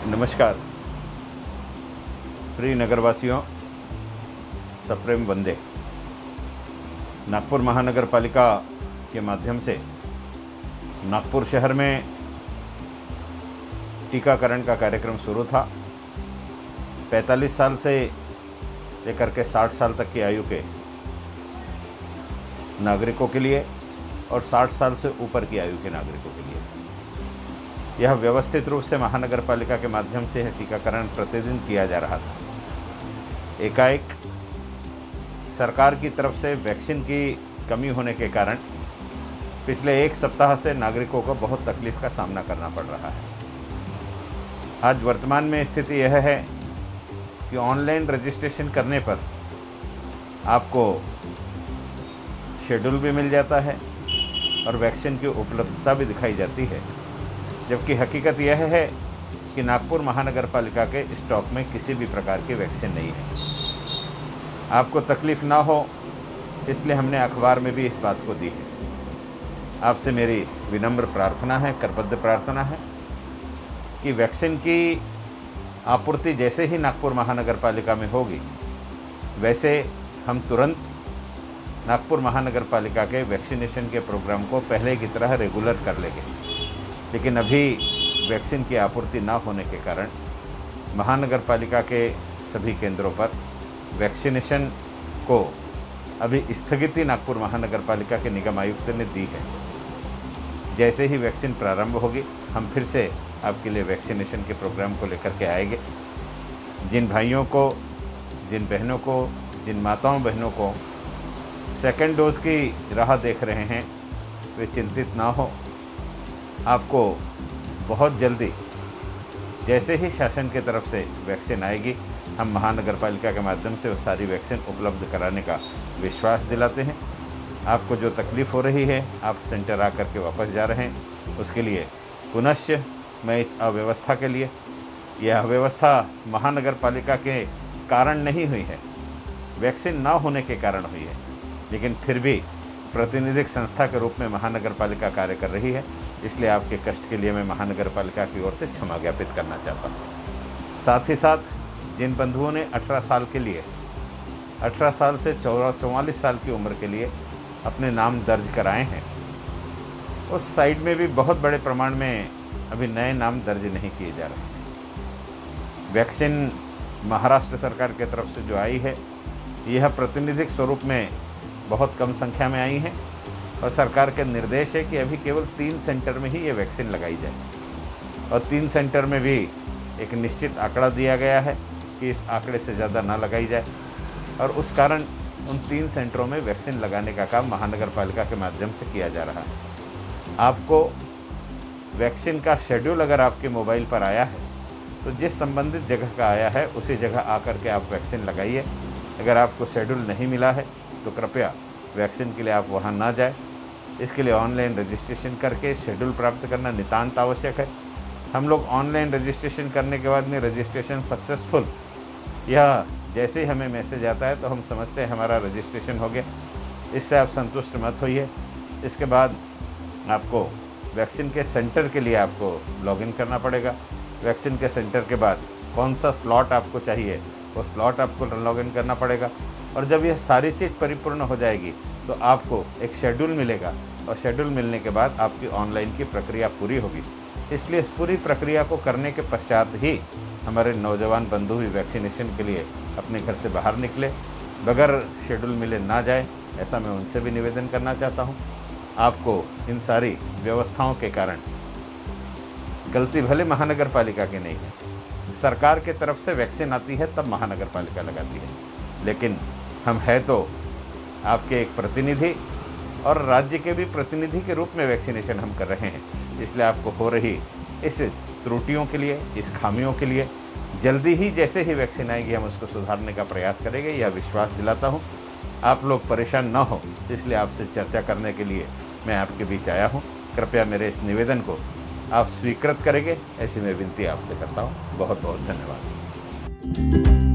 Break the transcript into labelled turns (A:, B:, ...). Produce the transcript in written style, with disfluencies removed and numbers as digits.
A: नमस्कार प्रिय नगरवासियों, सप्रेम वंदे। नागपुर महानगर पालिका के माध्यम से नागपुर शहर में टीकाकरण का कार्यक्रम शुरू था। 45 साल से लेकर के 60 साल तक की आयु के नागरिकों के लिए और 60 साल से ऊपर की आयु के नागरिकों के लिए यह व्यवस्थित रूप से महानगर पालिका के माध्यम से यह टीकाकरण प्रतिदिन किया जा रहा था। एकाएक सरकार की तरफ से वैक्सीन की कमी होने के कारण पिछले एक सप्ताह से नागरिकों को बहुत तकलीफ का सामना करना पड़ रहा है। आज वर्तमान में स्थिति यह है कि ऑनलाइन रजिस्ट्रेशन करने पर आपको शेड्यूल भी मिल जाता है और वैक्सीन की उपलब्धता भी दिखाई जाती है, जबकि हकीकत यह है कि नागपुर महानगर पालिका के स्टॉक में किसी भी प्रकार की वैक्सीन नहीं है। आपको तकलीफ़ ना हो इसलिए हमने अखबार में भी इस बात को दी है। आपसे मेरी विनम्र प्रार्थना है, करबद्ध प्रार्थना है कि वैक्सीन की आपूर्ति जैसे ही नागपुर महानगर पालिका में होगी वैसे हम तुरंत नागपुर महानगर पालिका के वैक्सीनेशन के प्रोग्राम को पहले की तरह रेगुलर कर लेंगे। लेकिन अभी वैक्सीन की आपूर्ति ना होने के कारण महानगर पालिका के सभी केंद्रों पर वैक्सीनेशन को अभी स्थगिति नागपुर महानगर पालिका के निगम आयुक्त ने दी है। जैसे ही वैक्सीन प्रारंभ होगी हम फिर से आपके लिए वैक्सीनेशन के प्रोग्राम को लेकर के आएंगे। जिन भाइयों को, जिन बहनों को, जिन माताओं बहनों को सेकेंड डोज की राह देख रहे हैं वे चिंतित ना हो। आपको बहुत जल्दी जैसे ही शासन की तरफ से वैक्सीन आएगी हम महानगर पालिका के माध्यम से वो सारी वैक्सीन उपलब्ध कराने का विश्वास दिलाते हैं। आपको जो तकलीफ़ हो रही है, आप सेंटर आकर के वापस जा रहे हैं, उसके लिए पुनश्च मैं इस अव्यवस्था के लिए, यह अव्यवस्था महानगर पालिका के कारण नहीं हुई है, वैक्सीन ना होने के कारण हुई है, लेकिन फिर भी प्रातिनिधिक संस्था के रूप में महानगर पालिका कार्य कर रही है। इसलिए आपके कष्ट के लिए मैं महानगर पालिका की ओर से क्षमा ज्ञापित करना चाहता हूँ। साथ ही साथ जिन बंधुओं ने 18 साल के लिए, 18 साल से 44 साल की उम्र के लिए अपने नाम दर्ज कराए हैं, उस साइड में भी बहुत बड़े प्रमाण में अभी नए नाम दर्ज नहीं किए जा रहे। वैक्सीन महाराष्ट्र सरकार की तरफ से जो आई है यह प्रातिनिधिक स्वरूप में बहुत कम संख्या में आई है और सरकार के निर्देश है कि अभी केवल 3 सेंटर में ही ये वैक्सीन लगाई जाए और 3 सेंटर में भी एक निश्चित आंकड़ा दिया गया है कि इस आंकड़े से ज़्यादा ना लगाई जाए और उस कारण उन 3 सेंटरों में वैक्सीन लगाने का काम महानगर पालिका के माध्यम से किया जा रहा है। आपको वैक्सीन का शेड्यूल अगर आपके मोबाइल पर आया है तो जिस संबंधित जगह का आया है उसी जगह आकर के आप वैक्सीन लगाइए। अगर आपको शेड्यूल नहीं मिला है तो कृपया वैक्सीन के लिए आप वहां ना जाएं। इसके लिए ऑनलाइन रजिस्ट्रेशन करके शेड्यूल प्राप्त करना नितांत आवश्यक है। हम लोग ऑनलाइन रजिस्ट्रेशन करने के बाद में रजिस्ट्रेशन सक्सेसफुल या जैसे ही हमें मैसेज आता है तो हम समझते हैं हमारा रजिस्ट्रेशन हो गया। इससे आप संतुष्ट मत होइए। इसके बाद आपको वैक्सीन के सेंटर के लिए आपको लॉगिन करना पड़ेगा। वैक्सीन के सेंटर के बाद कौन सा स्लॉट आपको चाहिए वो स्लॉट आपको लॉगिन करना पड़ेगा और जब यह सारी चीज़ परिपूर्ण हो जाएगी तो आपको एक शेड्यूल मिलेगा और शेड्यूल मिलने के बाद आपकी ऑनलाइन की प्रक्रिया पूरी होगी। इसलिए इस पूरी प्रक्रिया को करने के पश्चात ही हमारे नौजवान बंधु भी वैक्सीनेशन के लिए अपने घर से बाहर निकले, बगैर शेड्यूल मिले ना जाए, ऐसा मैं उनसे भी निवेदन करना चाहता हूँ। आपको इन सारी व्यवस्थाओं के कारण गलती भले महानगर पालिका की नहीं है, सरकार के तरफ से वैक्सीन आती है तब महानगर पालिका लगाती है, लेकिन हम है तो आपके एक प्रतिनिधि और राज्य के भी प्रतिनिधि के रूप में वैक्सीनेशन हम कर रहे हैं। इसलिए आपको हो रही इस त्रुटियों के लिए, इस खामियों के लिए जल्दी ही जैसे ही वैक्सीन आएगी हम उसको सुधारने का प्रयास करेंगे, यह विश्वास दिलाता हूँ। आप लोग परेशान न हो इसलिए आपसे चर्चा करने के लिए मैं आपके बीच आया हूँ। कृपया मेरे इस निवेदन को आप स्वीकृत करेंगे, ऐसी मैं विनती आपसे करता हूँ। बहुत बहुत धन्यवाद।